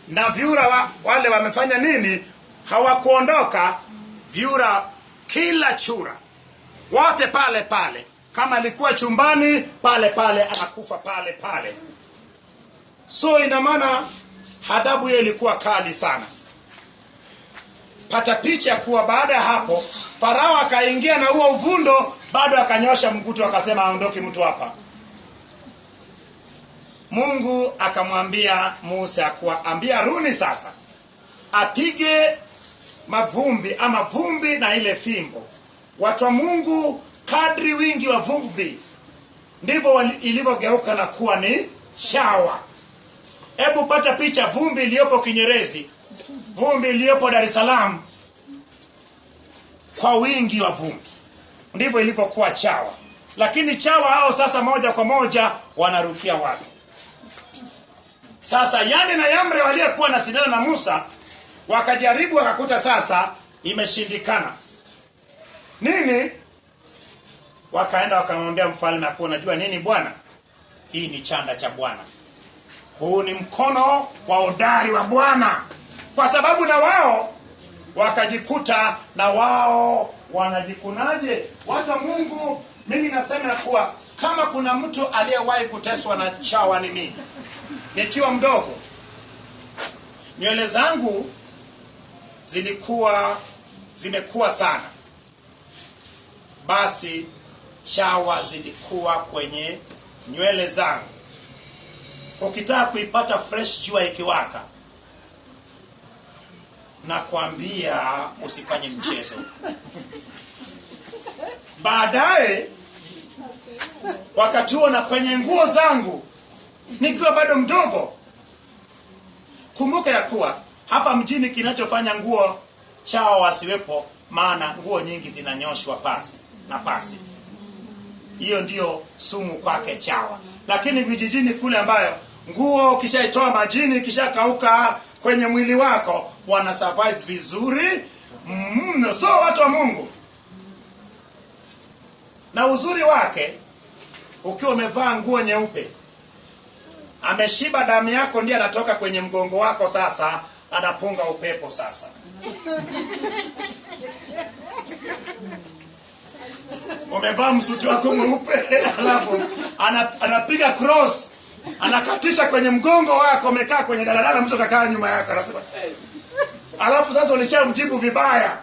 na vyura wale wamefanya nini? Hawakuondoka. Vyura kila chura wote pale pale, kama alikuwa chumbani pale pale anakufa pale pale. So ina maana adhabu hiyo ilikuwa kali sana. Pata picha kuwa baada ya hapo Farao akaingia na huo uvundo, bado akanyosha mkutu akasema aondoke mtu hapa. Mungu akamwambia Musa ambia Haruni sasa apige mavumbi ama vumbi na ile fimbo. Watu wa Mungu, kadri wingi wa vumbi ndivyo ilivyogeuka na kuwa ni shawa. Hebu pata picha vumbi iliyopo Kinyerezi, vumbi iliyopo Dar es Salaam, kwa wingi wa vumbi ndivyo ilipokuwa chawa. Lakini chawa hao sasa moja kwa moja wanarukia watu. Sasa Yane na Yambre waliokuwa na sindano na Musa wakajaribu, wakakuta sasa imeshindikana. Nini? Wakaenda wakamwambia mfalme, unajua nini bwana? Hii ni chanda cha Bwana. Huu ni mkono wa hodari wa Bwana. Kwa sababu na wao wakajikuta na wao wanajikunaje? Watu wa Mungu, mimi nasema kuwa kama kuna mtu aliyewahi kuteswa na chawa ni mimi. Nikiwa mdogo, nywele zangu zimekuwa sana. Basi chawa zilikuwa kwenye nywele zangu. Ukitaka kuipata fresh jua ikiwaka, na kuambia usifanye mchezo. Baadaye wakati huo na kwenye nguo zangu nikiwa bado mdogo. Kumbuka ya kuwa hapa mjini kinachofanya nguo chawa wasiwepo, maana nguo nyingi zinanyoshwa pasi na pasi. Hiyo ndiyo sumu kwake chawa. Lakini vijijini kule ambayo nguo kishaitoa majini, kishakauka kwenye mwili wako, wana survive vizuri. So watu wa Mungu, na uzuri wake, ukiwa umevaa nguo nyeupe, ameshiba damu yako ndiye anatoka kwenye mgongo wako, sasa anapunga upepo sasa. Umevaa msuti wako mweupe, alafu anapiga cross, anakatisha kwenye mgongo wako, umekaa kwenye daladala, mtu akakaa nyuma yako anasema hey. Alafu sasa ulishamjibu vibaya.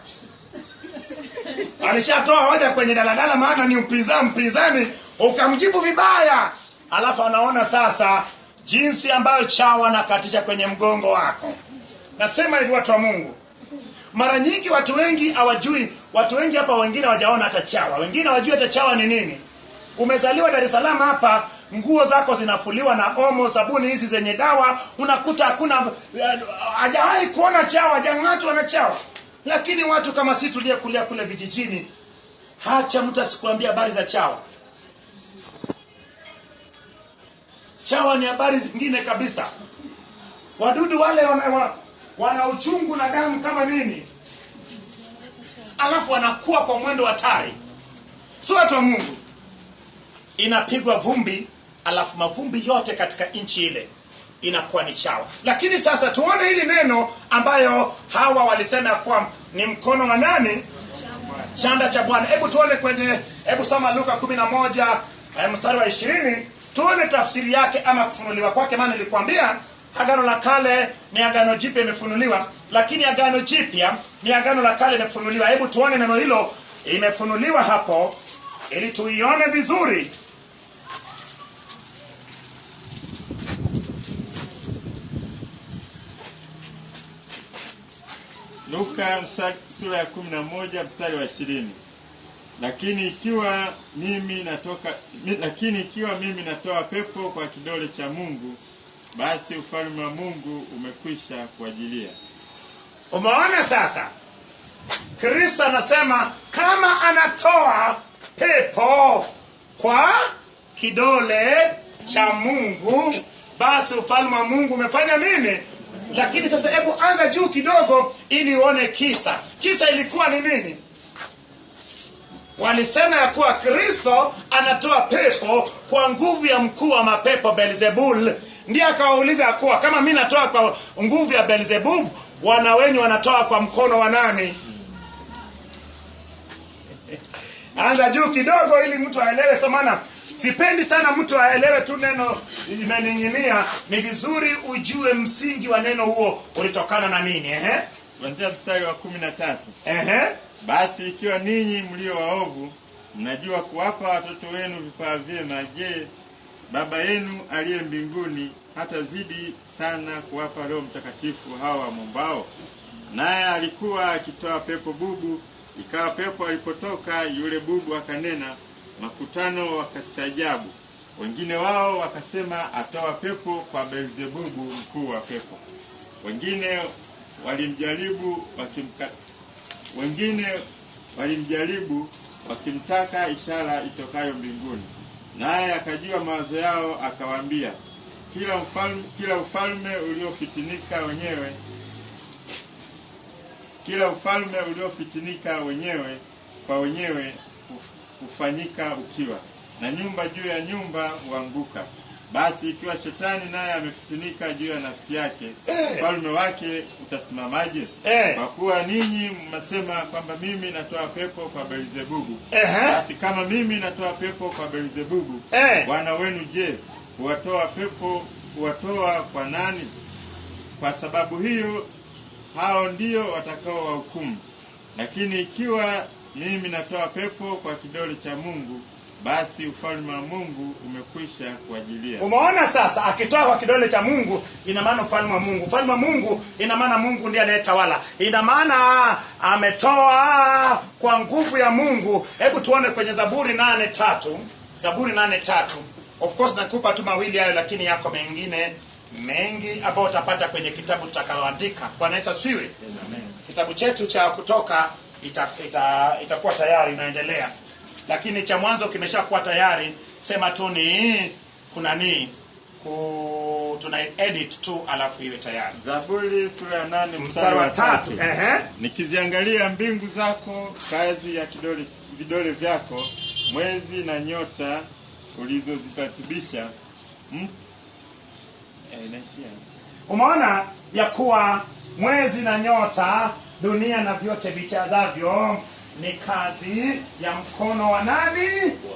Alishatoa hoja kwenye daladala, maana ni mpinzani, ukamjibu vibaya. Alafu anaona sasa jinsi ambayo chawa nakatisha kwenye mgongo wako. Nasema hivi watu wa Mungu, mara nyingi watu wengi hawajui, watu wengi hapa wengine hawajaona hata chawa, wengine hawajui hata chawa ni nini. Umezaliwa Dar es Salaam hapa, nguo zako zinafuliwa na omo, sabuni hizi zenye dawa, unakuta hakuna hajawahi kuona chawa, hajang'atwa na chawa. Lakini watu kama sisi tuliyekulia kule vijijini, hacha mtu asikuambia habari za chawa. Chawa ni habari zingine kabisa. Wadudu wale wana uchungu na damu kama nini, alafu wanakuwa kwa mwendo hatari. So watu wa Mungu, inapigwa vumbi, alafu mavumbi yote katika nchi ile inakuwa ni chawa. Lakini sasa tuone hili neno ambayo hawa walisema kwa ni mkono wa nani? Chanda cha Bwana. Hebu tuone hebu soma Luka 11 mstari wa 20, tuone tafsiri yake ama kufunuliwa kwake. Maana nilikwambia Agano la Kale ni Agano Jipya imefunuliwa, lakini Agano Jipya ni Agano la Kale imefunuliwa. Hebu tuone neno hilo imefunuliwa hapo ili tuione vizuri. Luka sura ya 11 mstari wa 20. Lakini ikiwa mimi natoa pepo kwa kidole cha Mungu, basi ufalme wa Mungu umekwisha kuajilia. Umeona sasa? Kristo anasema kama anatoa pepo kwa kidole cha Mungu, basi ufalme wa Mungu umefanya nini? Lakini sasa hebu anza juu kidogo ili uone kisa. Kisa ilikuwa ni nini? Walisema ya kuwa Kristo anatoa pepo kwa nguvu ya mkuu wa mapepo Beelzebul, Ndiye akawauliza kuwa kama mimi natoa kwa nguvu ya Beelzebub, wana wenyu wanatoa kwa mkono wa nani? Anza juu kidogo ili mtu aelewe. So maana sipendi sana mtu aelewe tu neno limening'inia. Ni vizuri ujue msingi wa neno huo ulitokana na nini. Kuanzia mstari wa 13. Basi ikiwa ninyi mlio waovu mnajua kuwapa watoto wenu vipawa vyema, je, Baba yenu aliye mbinguni hatazidi sana kuwapa Roho Mtakatifu hawa wamwombao? Naye alikuwa akitoa pepo bubu, ikawa pepo alipotoka yule bubu akanena, makutano wakastaajabu. Wengine wao wakasema, atoa pepo kwa Beelzebubu, mkuu wa pepo. Wengine walimjaribu wakimtaka ishara itokayo mbinguni. Naye akajua mawazo yao, akawaambia, kila ufalme uliofitinika wenyewe kwa wenyewe hufanyika ukiwa, na nyumba juu ya nyumba huanguka. Basi ikiwa shetani naye amefitinika juu ya nafsi yake, ufalme wake utasimamaje? Kwa kuwa ninyi mnasema kwamba mimi natoa pepo kwa Beelzebubu. Basi kama mimi natoa pepo kwa Beelzebubu, Bwana wenu je, huwatoa kwa nani? Kwa sababu hiyo hao ndio watakao wahukumu. Lakini ikiwa mimi natoa pepo kwa kidole cha Mungu, basi ufalme wa Mungu umekwisha kuajilia. Umeona sasa, akitoa kwa kidole cha Mungu ina maana ufalme wa Mungu. Ufalme wa Mungu ina maana Mungu ndiye anayetawala. Ina maana ametoa kwa nguvu ya Mungu. Hebu tuone kwenye Zaburi 8:3. Zaburi 8:3. Of course nakupa tu mawili hayo, lakini yako mengine mengi ambao utapata kwenye kitabu tutakaoandika. Bwana Yesu asifiwe. Amen. Kitabu chetu cha Kutoka itakuwa tayari inaendelea. Lakini cha mwanzo kimeshakuwa tayari. Sema tu ni tuna edit tu alafu iwe tayari. Zaburi sura ya 8 mstari wa 3. Nikiziangalia mbingu zako, kazi ya vidole vyako, mwezi na nyota ulizozitatibisha. Umeona ya kuwa mwezi na nyota, dunia na vyote vichazavyo ni kazi ya mkono wa nani?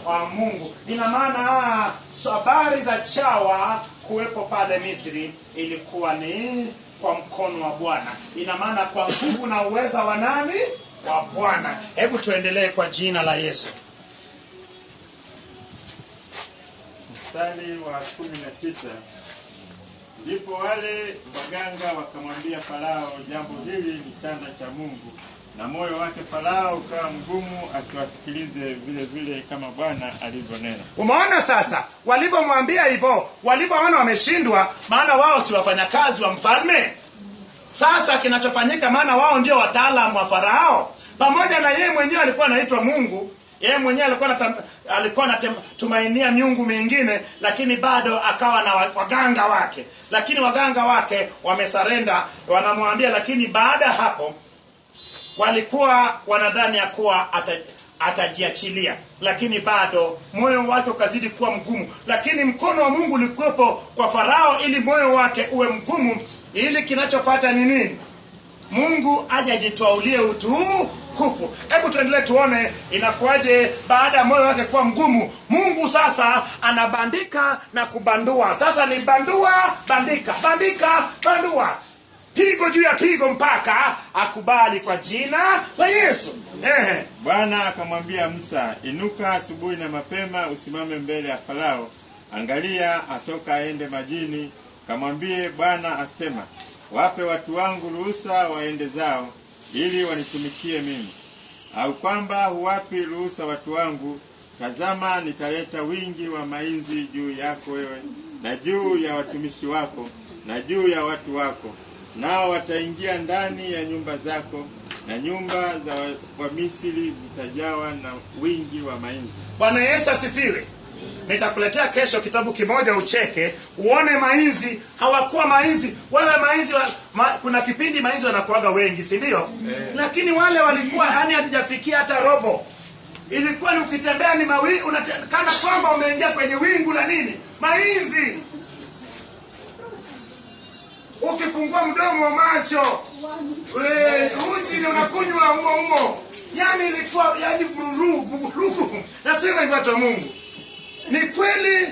Wa Mungu. Ina maana habari za chawa kuwepo pale Misri ilikuwa ni kwa mkono wa Bwana. Ina maana kwa nguvu na uweza wa nani? Wa Bwana. Hebu tuendelee kwa jina la Yesu. Mstari wa 19. Ndipo wale waganga wakamwambia Farao, jambo hili ni chanda cha Mungu. Na moyo wake Farao ukawa mgumu, asiwasikilize vile vile kama Bwana alivyonena. Umeona sasa, walipomwambia hivyo, walipoona wameshindwa, maana wao si wafanyakazi wa mfalme. Sasa kinachofanyika, maana wao ndio wataalamu wa Farao. Pamoja na yeye mwenyewe alikuwa anaitwa Mungu, yeye mwenyewe alikuwa anatumainia miungu mingine, lakini bado akawa na waganga wake. Lakini waganga wake wamesarenda, wanamwambia. Lakini baada hapo walikuwa wanadhani ya kuwa atajiachilia, lakini bado moyo wake ukazidi kuwa mgumu. Lakini mkono wa Mungu ulikuwepo kwa Farao ili moyo wake uwe mgumu, ili kinachofuata ni nini? Mungu aje ajitwaulie utukufu. Hebu tuendelee tuone inakuwaje baada ya moyo wake kuwa mgumu. Mungu sasa anabandika na kubandua. Sasa ni bandua, bandika, bandika, bandua. Pigo juu ya pigo mpaka akubali kwa jina la Yesu. Bwana akamwambia Musa, inuka asubuhi na mapema, usimame mbele ya Farao. Angalia atoka aende majini. Kamwambie, Bwana asema, wape watu wangu ruhusa waende zao, ili wanitumikie mimi. Au kwamba huwapi ruhusa watu wangu, tazama nitaleta wingi wa mainzi juu yako wewe, na juu ya watumishi wako, na juu ya watu wako. Nao wataingia ndani ya nyumba zako, na nyumba za Wamisri zitajawa na wingi wa mainzi. Bwana Yesu asifiwe. Nitakuletea kesho kitabu kimoja ucheke, uone mainzi. Hawakuwa mainzi. Wewe mainzi kuna kipindi mainzi wanakuaga wengi, si ndio? Lakini wale walikuwa hatujafikia hata robo. Ilikuwa ni ukitembea ni kana kwamba umeingia kwenye wingu la nini? Mainzi. unafungua mdomo wa macho. Uji unakunywa humo. Yani ilikuwa yani vurugu. Nasema hivyo watu wa Mungu. Ni kweli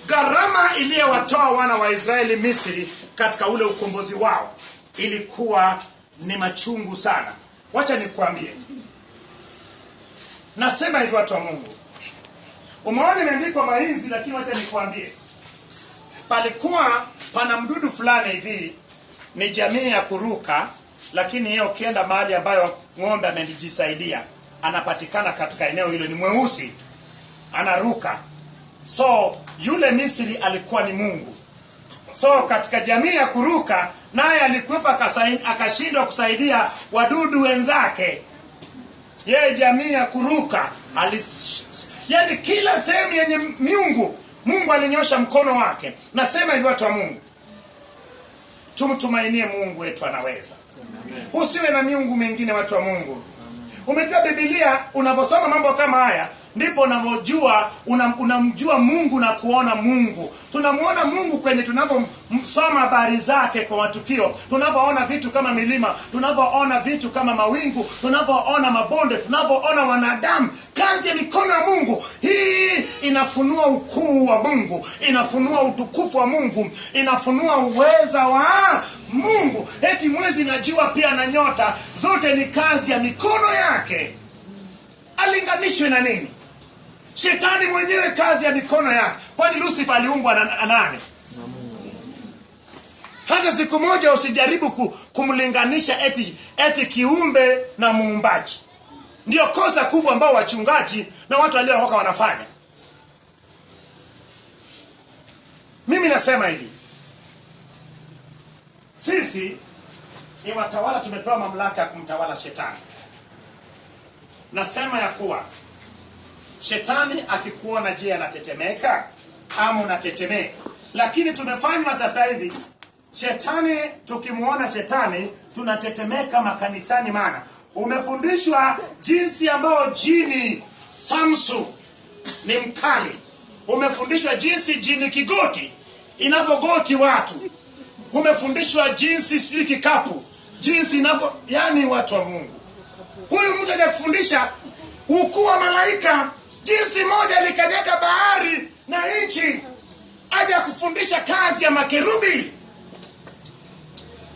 gharama iliyowatoa wana wa Israeli Misri katika ule ukombozi wao ilikuwa ni machungu sana. Wacha nikwambie. Nasema hivyo watu wa Mungu. Umeona imeandikwa mainzi, lakini wacha nikwambie. Palikuwa pana mdudu fulani hivi, ni jamii ya kuruka, lakini yeye ukienda mahali ambayo ng'ombe amejisaidia, anapatikana katika eneo hilo, ni mweusi, anaruka. So yule Misri alikuwa ni Mungu. So katika jamii ya kuruka, naye alikuwa akashindwa kusaidia wadudu wenzake. Yeye jamii ya kuruka yani kila sehemu yenye miungu, Mungu alinyosha mkono wake. Nasema hivyo watu wa Mungu. Tumtumainie Mungu wetu, anaweza. Usiwe na miungu mingine watu wa Mungu. Umejua Biblia, unaposoma mambo kama haya ndipo unavyojua unamjua Mungu na kuona Mungu. Tunamuona Mungu kwenye tunaposoma habari zake kwa matukio, tunapoona vitu kama milima, tunapoona vitu kama mawingu, tunapoona mabonde, tunapoona wanadamu. Kazi ya mikono ya Mungu hii inafunua ukuu wa Mungu, inafunua utukufu wa Mungu, inafunua uweza wa Mungu. Eti mwezi na jua pia na nyota, zote ni kazi ya mikono yake. Alinganishwe na nini? Shetani mwenyewe kazi ya mikono yake. Kwani Lucifer aliumbwa na nani? Hata siku moja usijaribu kumlinganisha eti kiumbe na muumbaji. Ndio kosa kubwa ambao wachungaji na watu waliookoka wanafanya. Mimi nasema hivi. Sisi ni watawala, tumepewa mamlaka ya kumtawala shetani. Nasema ya kuwa shetani akikuona, je, anatetemeka ama unatetemeka? Lakini tumefanywa sasa hivi shetani, tukimuona shetani tunatetemeka makanisani. Maana umefundishwa jinsi ambayo jini Samsu ni mkali. Umefundishwa jinsi jini Kigoti inavyogoti watu. Umefundishwa jinsi sijui kikapu, jinsi inavyo, yani watu wa Mungu. Huyu mtu haja kufundisha ukuu wa malaika, jinsi moja likanyaga bahari na nchi. Haja kufundisha kazi ya makerubi.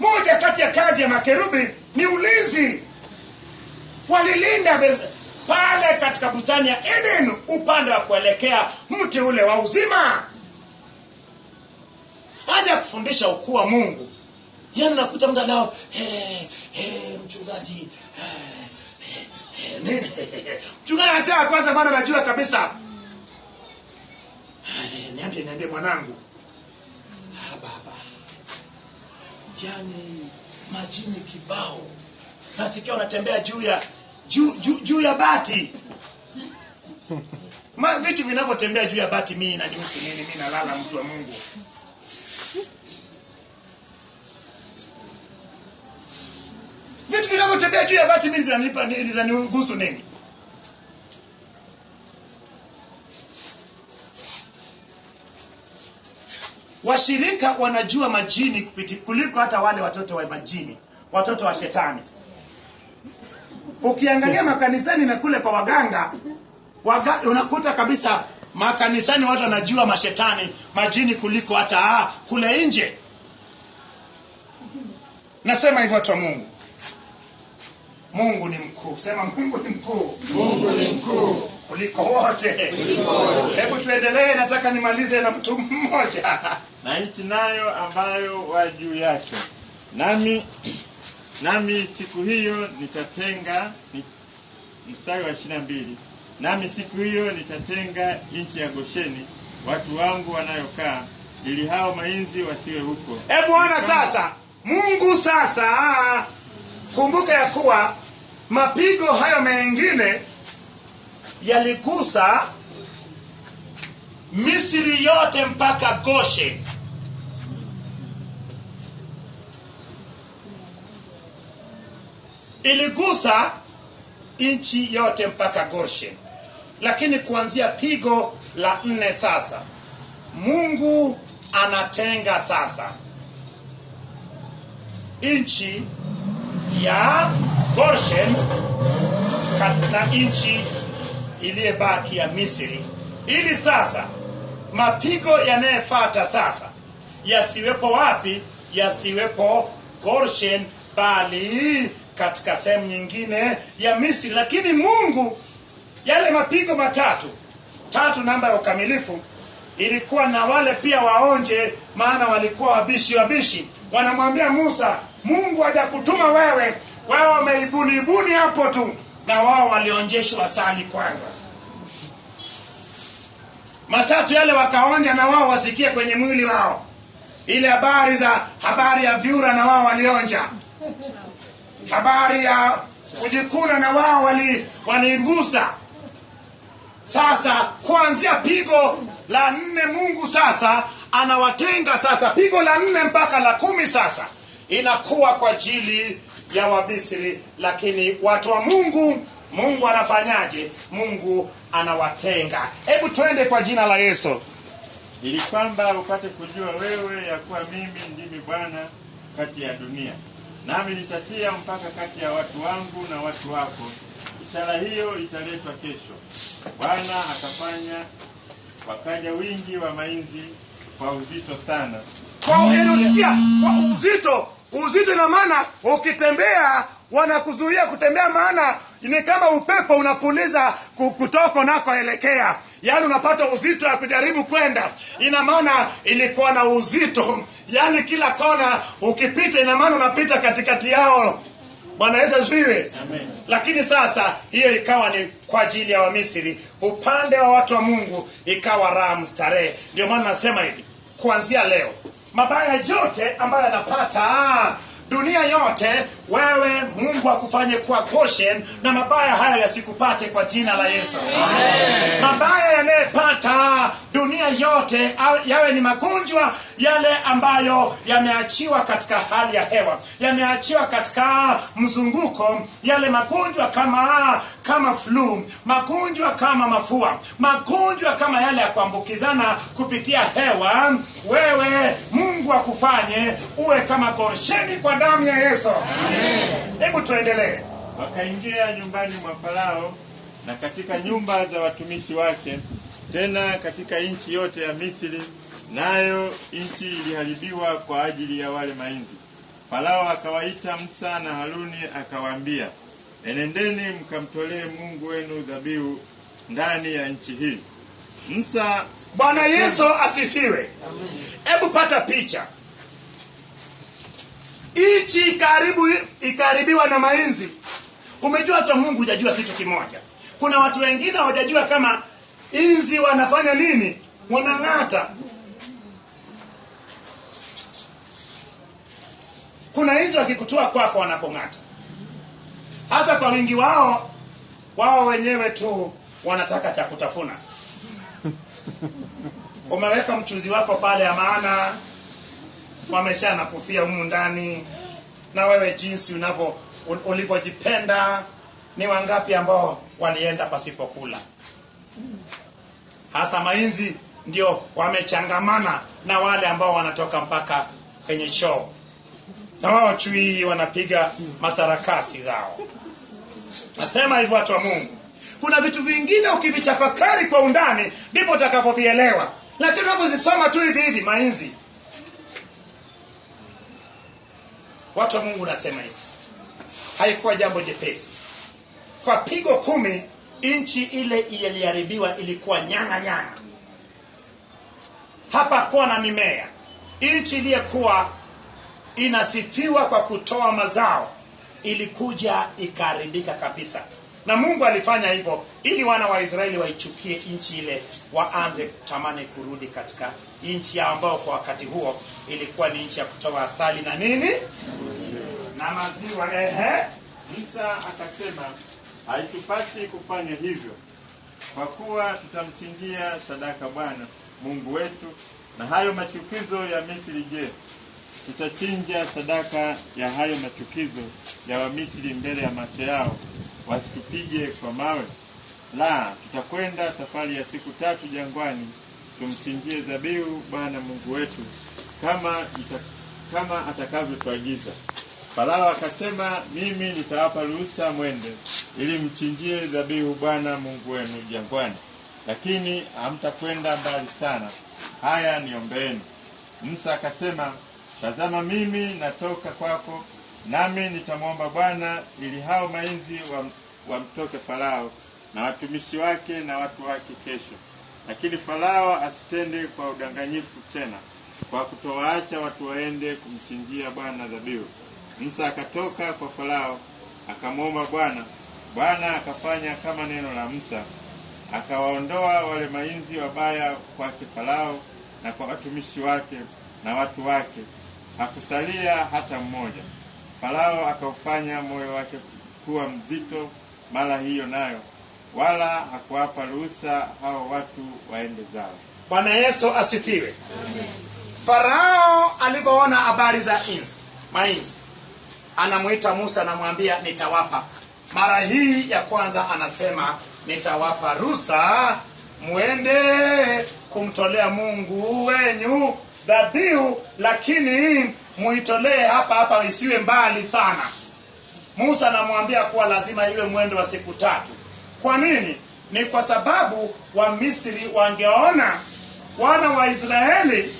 Moja kati ya kazi ya makerubi ni ulinzi. Walilinda pale katika bustani ya Eden upande wa kuelekea mti ule wa uzima. Haja kufundisha ukuu wa Mungu. Yaani nakuta mtu leo mchungaji mchungaji acha kwanza, maana najua kabisa. Niambie mwanangu. Baba. Yaani majini kibao. Nasikia unatembea juu ya bati. Vitu vinavyotembea juu ya bati mimi inanihusu nini? Mimi nalala mtu wa Mungu. Vitu vinavyotembea juu ya bati mimi zinanihusu nini? Washirika wanajua majini kuliko hata wale watoto wa majini, watoto wa shetani. Ukiangalia makanisani na kule kwa waganga, unakuta kabisa makanisani watu wanajua mashetani, majini kuliko hata kule nje. Nasema hivyo watu wa Mungu. Mungu ni mkuu. Sema Mungu ni mkuu. Mungu ni mkuu kuliko wote. Hebu tuendelee, nataka nimalize na mtu mmoja. Na nchi nayo ambayo wa juu yake. Nami siku hiyo nitatenga, mstari wa 22. Nami siku hiyo nitatenga nchi ya Gosheni, watu wangu wanayokaa, ili hao mainzi wasiwe huko. Hebu ona sasa, Mungu sasa, kumbuka ya kuwa mapigo hayo mengine yaligusa Misri yote mpaka Goshen. Iligusa nchi yote mpaka Goshen. Lakini kuanzia pigo la 4 sasa, Mungu anatenga sasa nchi ya Goshen katika nchi iliyobaki ya Misri, ili sasa mapigo yanayofuata sasa yasiwepo wapi? Yasiwepo Goshen, bali katika sehemu nyingine ya Misri. Lakini Mungu, yale mapigo tatu namba ya ukamilifu, ilikuwa na wale pia waonje, maana walikuwa wabishi. Wanamwambia Musa, Mungu hajakutuma wewe wameibuni hapo tu. Na wao walionjeshwa asali kwanza. Matatu yale wakaonja na wao wasikie kwenye mwili wao. Ile habari ya vyura na wao walionja. Habari ya kujikuna na wao waligusa. Sasa kuanzia pigo la 4 Mungu sasa anawatenga sasa. Pigo la 4 mpaka la 10 sasa inakuwa kwa ajili ya Wamisri. Lakini watu wa Mungu anafanyaje? Mungu anawatenga. Hebu twende kwa jina la Yesu. Ili kwamba upate kujua wewe ya kuwa mimi ndimi Bwana kati ya dunia, nami nitatia mpaka kati ya watu wangu na watu wako. Ishara hiyo italetwa kesho. Bwana akafanya wakaja wingi wa mainzi kwa uzito sana. Kwa unasikia? Kwa uzito na maana ukitembea wanakuzuia kutembea, maana ni kama upepo unapuliza kutoka nakoelekea. Yaani unapata uzito ya kujaribu kwenda. Ina maana ilikuwa na uzito. Yaani kila kona ukipita ina maana unapita katikati yao. Bwana Yesu asifiwe. Amen. Lakini sasa hiyo ikawa ni kwa ajili ya Wamisri. Upande wa watu wa Mungu ikawa raha mstarehe. Ndio maana nasema hivi, kuanzia leo mabaya yote ambayo yanapata dunia yote, wewe Mungu akufanye kuwa Goshen, na mabaya haya yasikupate kwa jina la Yesu. Amen. Mabaya yanayopata dunia yote, yawe ni magonjwa yale ambayo yameachiwa katika hali ya hewa, yameachiwa katika mzunguko, yale magonjwa kama flu, magonjwa kama mafua, magonjwa kama yale ya kuambukizana kupitia hewa, wewe Mungu akufanye uwe kama Goshen kwa damu ya Yesu. Amen. Hebu tuendelee. Wakaingia nyumbani mwa Farao na katika nyumba za watumishi wake, tena katika nchi yote ya Misri, nayo nchi iliharibiwa kwa ajili ya wale mainzi. Farao akawaita Musa na Haruni akawaambia, enendeni mkamtolee Mungu wenu dhabihu ndani ya nchi hii. Musa. Bwana Yesu asifiwe. Hebu pata picha. Nchi ikaribiwa na mainzi. Umejua hata Mungu hujajua kitu kimoja. Kuna watu wengine hawajajua kama inzi wanafanya nini? Wanang'ata. Kuna inzi wakikutoa kwako wanapong'ata. Hasa kwa wingi wao wenyewe tu wanataka cha kutafuna. Umeweka mchuzi wako pale, maana wamesha kufia humu ndani, na wewe jinsi ulivyojipenda, ni wangapi ambao walienda pasipokula? Hasa mainzi ndio wamechangamana na wale ambao wanatoka mpaka kwenye show, na wao chui wanapiga masarakasi zao. Nasema hivyo watu wa Mungu. Kuna vitu vingine ukivitafakari kwa undani ndipo utakapovielewa. Lakini unapozisoma tu hivi mainzi. Watu wa Mungu nasema hivi, haikuwa jambo jepesi. Kwa pigo 10 nchi ile iliharibiwa, ilikuwa nyanga. Hapa kwa na mimea. Nchi iliyokuwa inasifiwa kwa kutoa mazao ilikuja ikaharibika kabisa. Na Mungu alifanya hivyo ili wana wa Israeli waichukie nchi ile, waanze kutamani kurudi katika nchi yao ambao kwa wakati huo ilikuwa ni nchi ya kutoa asali na nini? Na maziwa. Musa akasema, haitupasi kufanya hivyo, kwa kuwa tutamchinjia sadaka Bwana Mungu wetu. Na hayo machukizo ya Misri, je, tutachinja sadaka ya hayo machukizo ya Wamisri mbele ya macho yao, wasitupige kwa mawe? La, tutakwenda safari ya siku 3 jangwani, tumchinjie dhabihu Bwana Mungu wetu kama atakavyotuagiza. Farao akasema, mimi nitawapa ruhusa mwende, ili mchinjie dhabihu Bwana Mungu wenu jangwani, lakini hamtakwenda mbali sana. Haya, niombeeni. Musa akasema, tazama, mimi natoka kwako, nami nitamwomba Bwana ili hao mainzi wamtoke Farao na watumishi wake na watu wake kesho. Lakini Farao asitende kwa udanganyifu tena, kwa kutowaacha watu waende kumchinjia Bwana dhabihu. Musa akatoka kwa Farao akamwomba Bwana. Bwana akafanya kama neno la Musa, akawaondoa wale mainzi wabaya kwake Farao na kwa watumishi wake na watu wake, hakusalia hata mmoja. Farao akaufanya moyo wake kuwa mzito mara hiyo nayo, wala hakuwapa ruhusa hao watu waende zao. Bwana Yesu asifiwe. Amen. Farao alipoona habari za mainzi, anamuita Musa, anamwambia nitawapa. Mara hii ya kwanza anasema nitawapa ruhusa muende kumtolea Mungu wenyu dhabihu, lakini muitolee hapa hapa, isiwe mbali sana. Musa anamwambia kuwa lazima iwe mwendo wa siku 3. Kwa nini? Ni kwa sababu wa Misri wangeona wana wa Israeli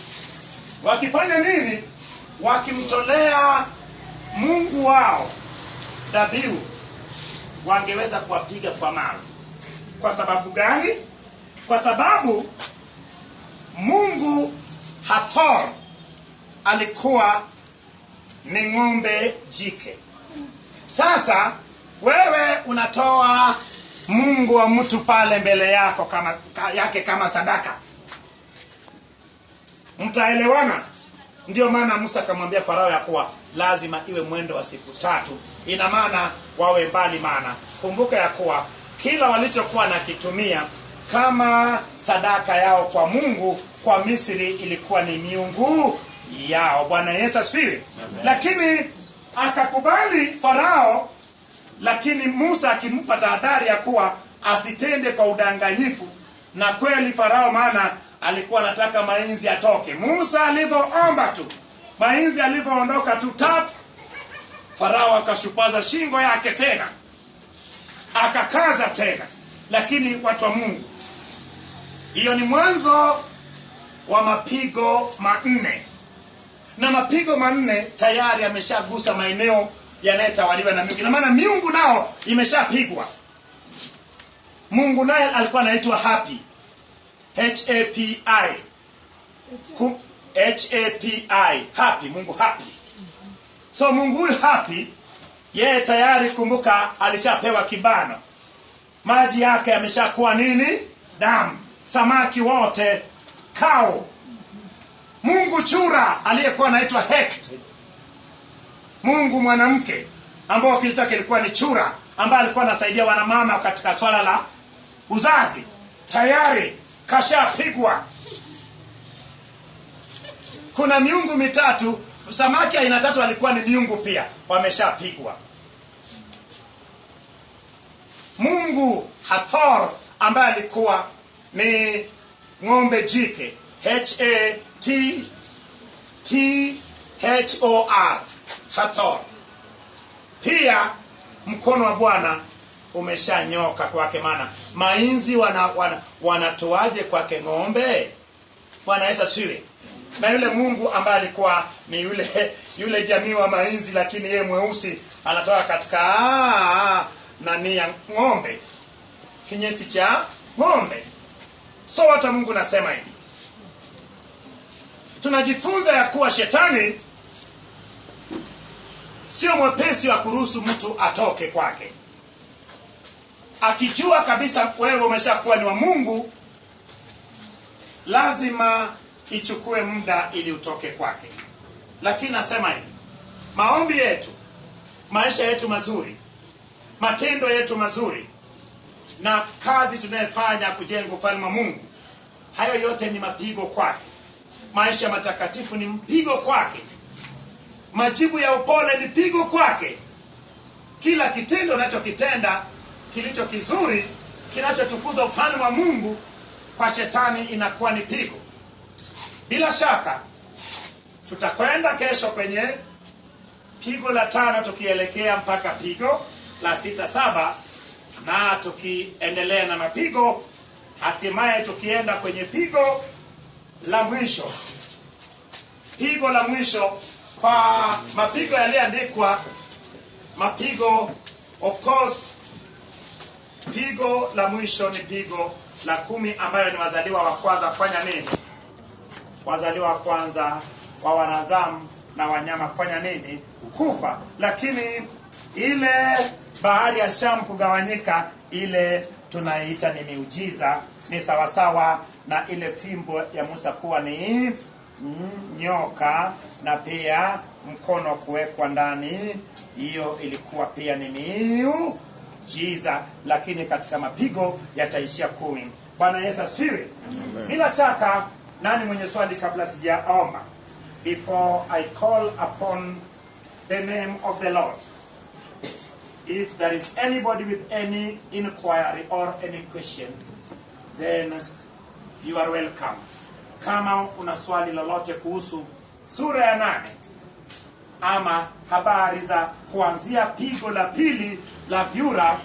wakifanya nini? Wakimtolea Mungu wao dhabihu, wangeweza kuwapiga kwa mawe. Kwa sababu gani? Kwa sababu Mungu Hathor alikuwa ni ng'ombe jike. Sasa wewe unatoa Mungu wa mtu pale mbele yako kama sadaka, mtaelewana? Ndio maana Musa akamwambia Farao ya kuwa lazima iwe mwendo wa siku 3. Ina maana wawe mbali, maana kumbuka ya kuwa kila walichokuwa nakitumia kama sadaka yao kwa Mungu kwa Misri ilikuwa ni miungu yao. Bwana Yesu asifiwe. Lakini akakubali Farao, lakini Musa akimpa tahadhari ya kuwa asitende kwa udanganyifu. Na kweli Farao, maana alikuwa anataka mainzi atoke. Musa alivyoomba tu, mainzi alivyoondoka tu tap, Farao akashupaza shingo yake tena, akakaza tena. Lakini watu wa Mungu, hiyo ni mwanzo wa mapigo 4. Na mapigo 4 tayari ameshagusa maeneo yanayotawaliwa na miungu. Na maana miungu nao imeshapigwa. Mungu naye alikuwa anaitwa Hapi, H-A-P-I, H-A-P-I, Hapi, Mungu Hapi. So Mungu huyu Hapi, yeye tayari kumbuka alishapewa kibano. Maji yake yameshakuwa nini? Damu. Samaki wote kao. Mungu Chura aliyekuwa anaitwa Hekt, Mungu mwanamke ambao kilitaka ilikuwa ni Chura, ambaye alikuwa anasaidia wanamama katika swala la uzazi, tayari kashapigwa. Kuna miungu 3, samaki aina 3 alikuwa ni miungu pia, wameshapigwa. Mungu Hathor ambaye alikuwa ni ng'ombe jike, H-A-T-T-H-O-R, Hathor. Pia mkono wa Bwana umeshanyoka kwake, maana mainzi wanatoaje kwake ng'ombe? Bwana Yesu asifiwe. Na yule Mungu ambaye alikuwa ni yule jamii wa mainzi, lakini yeye mweusi, anatoka katika nani ya ng'ombe, kinyesi cha ng'ombe. So watu Mungu nasema hivi, tunajifunza ya kuwa shetani sio mwepesi wa kuruhusu mtu atoke kwake. Akijua kabisa wewe umeshakuwa ni wa Mungu, lazima ichukue muda ili utoke kwake. Lakini nasema hivi, maombi yetu, maisha yetu mazuri, matendo yetu mazuri, na kazi tunayofanya kujenga ufalme wa Mungu, hayo yote ni mapigo kwake. Maisha matakatifu ni mpigo kwake. Majibu ya upole ni pigo kwake. Kila kitendo unachokitenda kilicho kizuri, kinachotukuza ufalme wa Mungu, kwa shetani inakuwa ni pigo. Bila shaka tutakwenda kesho kwenye pigo la 5 tukielekea mpaka pigo la 6, 7, na tukiendelea na mapigo, hatimaye tukienda kwenye pigo la mwisho. Pigo la mwisho kwa mapigo yaliyoandikwa, mapigo, of course, pigo la mwisho ni pigo la 10, ambayo ni wazaliwa wa kwanza kufanya nini? Wazaliwa wa kwanza wa wanadamu na wanyama kufanya nini? Kufa. Lakini ile bahari ya Shamu kugawanyika, ile tunaiita ni miujiza, ni sawasawa na ile fimbo ya Musa kuwa ni nyoka na pia mkono kuwekwa ndani. Hiyo ilikuwa pia ni miujiza, lakini katika mapigo yataishia 10. Bwana Yesu asifiwe. Bila shaka, nani mwenye swali kabla sijaomba? Before I call upon the name of the Lord, if there is anybody with any inquiry or any question, then you are welcome. Kama una swali lolote kuhusu sura ya 8 ama habari za kuanzia pigo la 2 la vyura,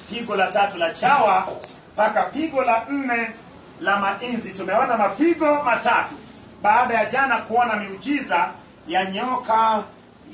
pigo la 3 la chawa, mpaka pigo la 4 la mainzi. Tumeona mapigo 3 baada ya jana kuona miujiza ya nyoka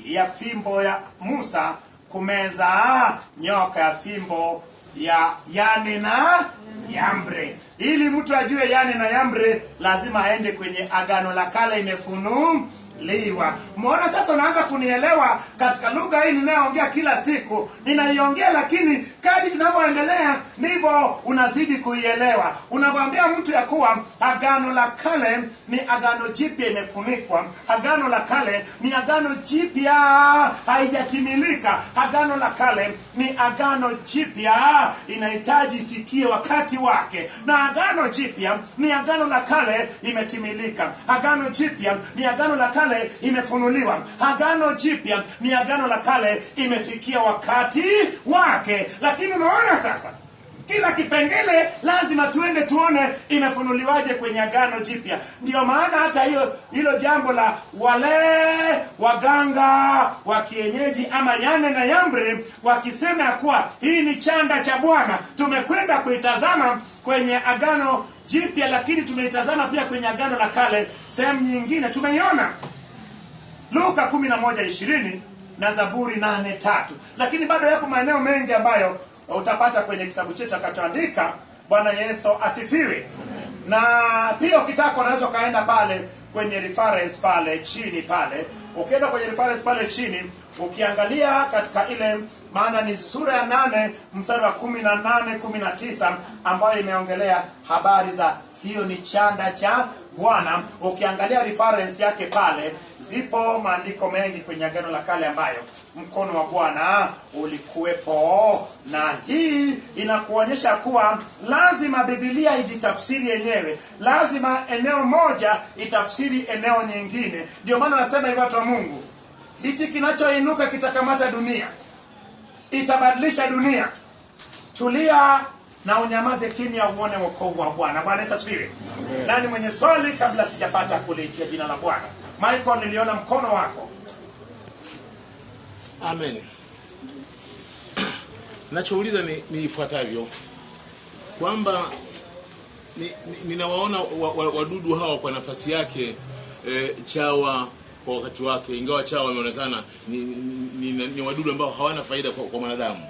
ya fimbo ya Musa kumeza nyoka ya fimbo ya Yane na Yambre. Ili mtu ajue Yane na Yambre, lazima aende kwenye Agano la Kale imefunuliwa. Umeona sasa, unaanza kunielewa katika lugha hii ninayoongea kila siku. Ninaiongea, lakini kadri tunavyoendelea ndivyo unazidi kuielewa. Unamwambia mtu ya kuwa Agano la Kale ni Agano Jipya imefunikwa. Agano la Kale ni Agano Jipya haijatimilika. Agano la Kale ni Agano Jipya inahitaji ifikie wakati wake. Na Agano Jipya ni Agano la Kale imetimilika. Agano Jipya ni Agano la Kale imefunuliwa. Agano Jipya ni Agano la Kale imefikia wakati wake. Lakini unaona sasa, kila kipengele lazima tuende tuone imefunuliwaje kwenye Agano Jipya. Ndio maana hata hilo jambo la wale waganga wa kienyeji ama Yane na Yambre wakisema ya kuwa hii ni chanda cha Bwana, tumekwenda kuitazama kwenye Agano Jipya, lakini tumeitazama pia kwenye Agano la Kale sehemu nyingine. Tumeiona Luka 11:20 na Zaburi 8:3. Lakini bado yapo maeneo mengi ambayo utapata kwenye kitabu chetu akachoandika. Bwana Yesu asifiwe. Na pia ukitaka unaweza kaenda pale kwenye reference pale chini pale. Ukienda kwenye reference pale chini, ukiangalia katika ile, maana ni sura ya 8 mstari wa 18 19 ambayo imeongelea habari za hiyo ni chanda cha Bwana. Ukiangalia reference yake pale, zipo maandiko mengi kwenye Agano la Kale ambayo mkono wa Bwana ulikuwepo, na hii inakuonyesha kuwa lazima Biblia ijitafsiri yenyewe. Lazima eneo moja itafsiri eneo nyingine. Ndio maana nasema hivi, watu wa Mungu, hichi kinachoinuka kitakamata dunia, itabadilisha dunia. Tulia na unyamaze kimya uone wokovu wa Bwana. Bwana Yesu asifiwe. Nani mwenye swali kabla sijapata kulitia jina la Bwana? Michael, niliona mkono wako. Amen. Nachouliza ni ifuatavyo, kwamba ninawaona wadudu hawa kwa nafasi yake, chawa kwa wakati wake, ingawa chawa wameonekana ni wadudu ambao hawana faida kwa mwanadamu,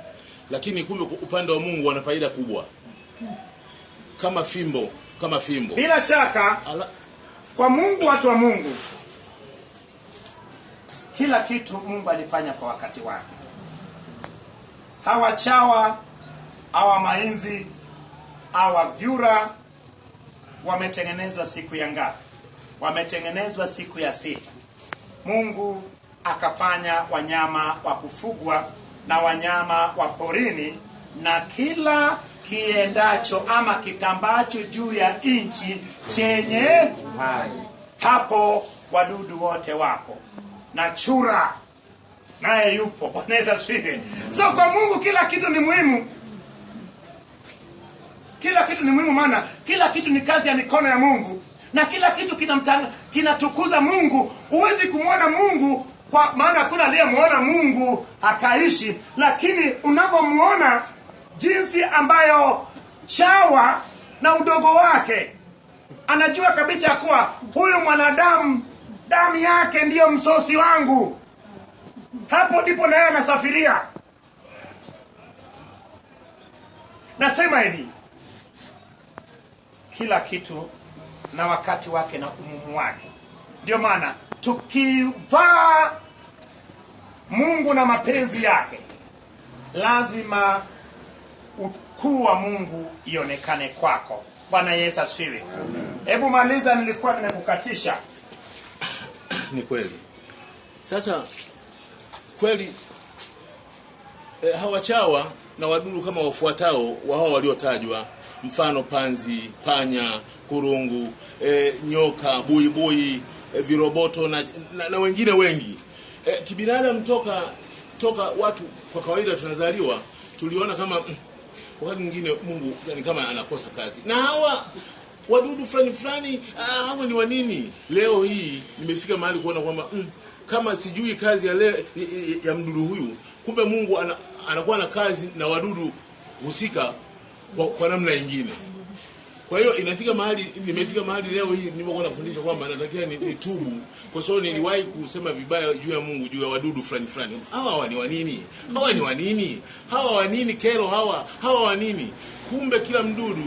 lakini kumbe upande wa Mungu wana faida kubwa, kama fimbo. Bila shaka kwa Mungu, watu wa Mungu, kila kitu Mungu alifanya kwa wakati wake. Hawa chawa, hawa mainzi, hawa vyura wametengenezwa siku ya ngapi? Wametengenezwa siku ya 6. Mungu akafanya wanyama wa kufugwa na wanyama wa porini, na kila kiendacho ama kitambacho juu ya nchi chenye hai. Hapo wadudu wote wapo, na chura naye yupo. Bwana Yesu asifiwe. So kwa Mungu kila kitu ni muhimu. Kila kitu ni muhimu, maana kila kitu ni kazi ya mikono ya Mungu, na kila kitu kinatukuza Mungu. Huwezi kumwona Mungu kwa maana hakuna aliyemuona Mungu akaishi. Lakini unapomuona jinsi ambayo chawa na udogo wake, anajua kabisa ya kuwa huyu mwanadamu damu yake ndiyo msosi wangu. Hapo ndipo naye anasafiria. Nasema hivi, kila kitu na wakati wake na umuhimu wake. Ndio maana tukivaa Mungu na mapenzi yake, lazima ukuu wa Mungu ionekane kwako. Bwana Yesu asifiwe. Hebu maliza, nilikuwa nimekukatisha. Ni kweli. Sasa kweli hawa chawa na wadudu kama wafuatao wa hao waliotajwa, mfano panzi, panya, kurungu, nyoka, buibui, viroboto na wengine wengi. Kibinadamu toka watu kwa kawaida tunazaliwa, tuliona kama wakati mwingine Mungu ni kama anakosa kazi. Na hawa wadudu fulani hawa ni wa nini? Leo hii nimefika mahali kuona kwamba kama sijui kazi ya mdudu huyu, kumbe Mungu anakuwa na kazi na wadudu husika kwa namna nyingine. Kwa hiyo nimefika mahali leo hii nilipokuwa nafundisha kwamba natakiwa nitubu, kwa sababu niliwahi kusema vibaya juu ya Mungu, juu ya wadudu fulani. Hawa ni wa nini? Hawa wa nini kero hawa wa nini? Kumbe kila mdudu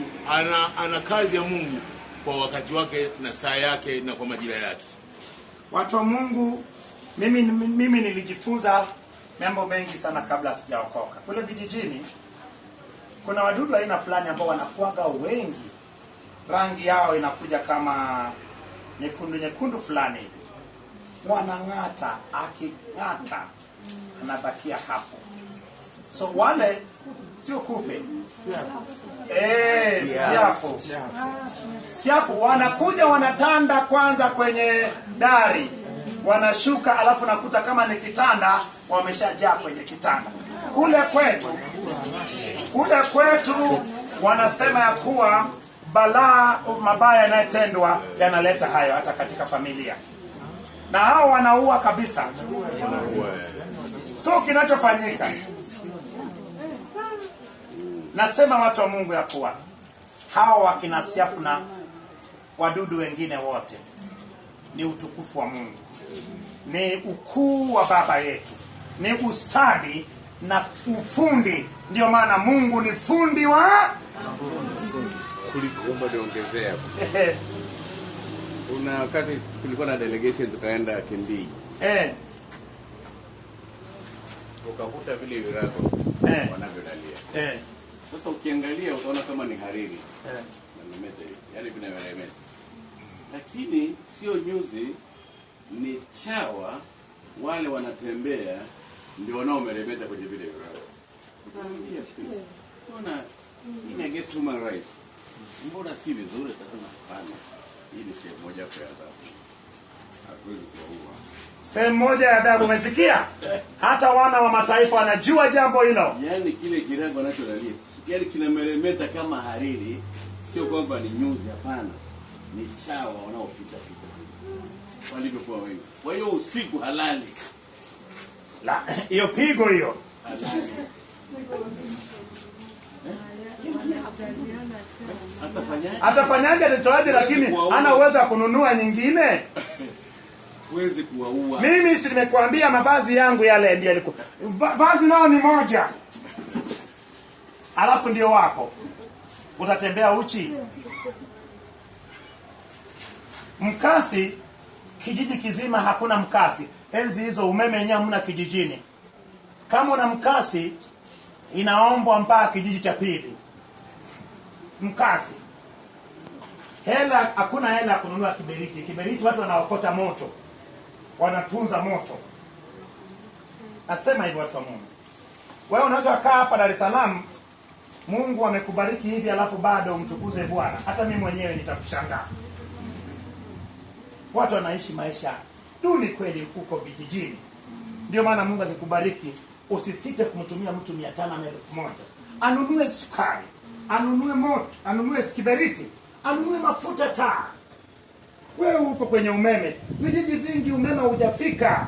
ana kazi ya Mungu kwa wakati wake na saa yake na kwa majira yake. Watu wa Mungu, mimi nilijifunza mambo mengi sana kabla sijaokoka. Kule vijijini kuna wadudu aina fulani ambao wanakuaga wengi. Rangi yao inakuja kama nyekundu fulani hivi. Wanang'ata, aking'ata anabakia hapo. So wale sio kupe. Siafu wanakuja, wanatanda kwanza kwenye dari, wanashuka, alafu nakuta kama ni kitanda wameshajaa kwenye kitanda. Kule kwetu wanasema ya kuwa balaa mabaya yanayotendwa yanaleta hayo hata katika familia, na hao wanaua kabisa. So kinachofanyika, nasema watu wa Mungu ya kuwa hao wakina siafu na wadudu wengine wote ni utukufu wa Mungu, ni ukuu wa Baba yetu, ni ustadi na ufundi. Ndio maana Mungu ni fundi wa kulikomba. Niongezea una wakati kulikuwa na delegation tukaenda Kindii, ukakuta vile virago wanavyodalia. Sasa ukiangalia utaona kama ni hariri na memete, yani vinameremeta, lakini sio nyuzi, ni chawa wale wanatembea ndio wanaomeremeta kwenye vile virago. Utaangalia please, unaona hii ni against human rights. Mbona si vizuri? Hapana, hii ni sehemu moja ya adhabu. Hatuwezi kuua. Sehemu moja ya adhabu, umesikia? Hata wana wa mataifa wanajua jambo hilo. Yaani kile kirago anachodalia, yaani kinameremeta kama hariri, sio kwamba ni nyuzi, hapana. Ni chawa wanaopita walivyokuwa wengi. Kwa hiyo usiku halali. La, hiyo pigo hiyo. Atafanyaje? Atatoaje? Lakini hana uwezo wa kununua nyingine. Huwezi kuwaua. Mimi si nimekuambia mavazi yangu yale ndio yalikuwa. Vazi nao ni moja. Alafu ndio wako. Utatembea uchi. Mkasi, kijiji kizima hakuna mkasi. Enzi hizo umeme wenyewe hamna kijijini. Kama una mkasi inaombwa mpaka kijiji cha pili. Mkasi. Hakuna hela ya kununua kiberiti. Kiberiti watu wanaokota moto. Wanatunza moto. Nasema hivyo watu wa Mungu. Wewe unaweza kaa hapa Dar es Salaam, Mungu amekubariki hivi, alafu bado umtukuze Bwana. Hata mimi mwenyewe nitakushangaa. Watu wanaishi maisha duni kweli huko vijijini. Ndio maana Mungu akikubariki, usisite kumtumia mtu 500 na 1000. Anunue sukari, anunue moto, anunue kiberiti, anunue mafuta taa. Wewe uko kwenye umeme. Vijiji vingi umeme hujafika.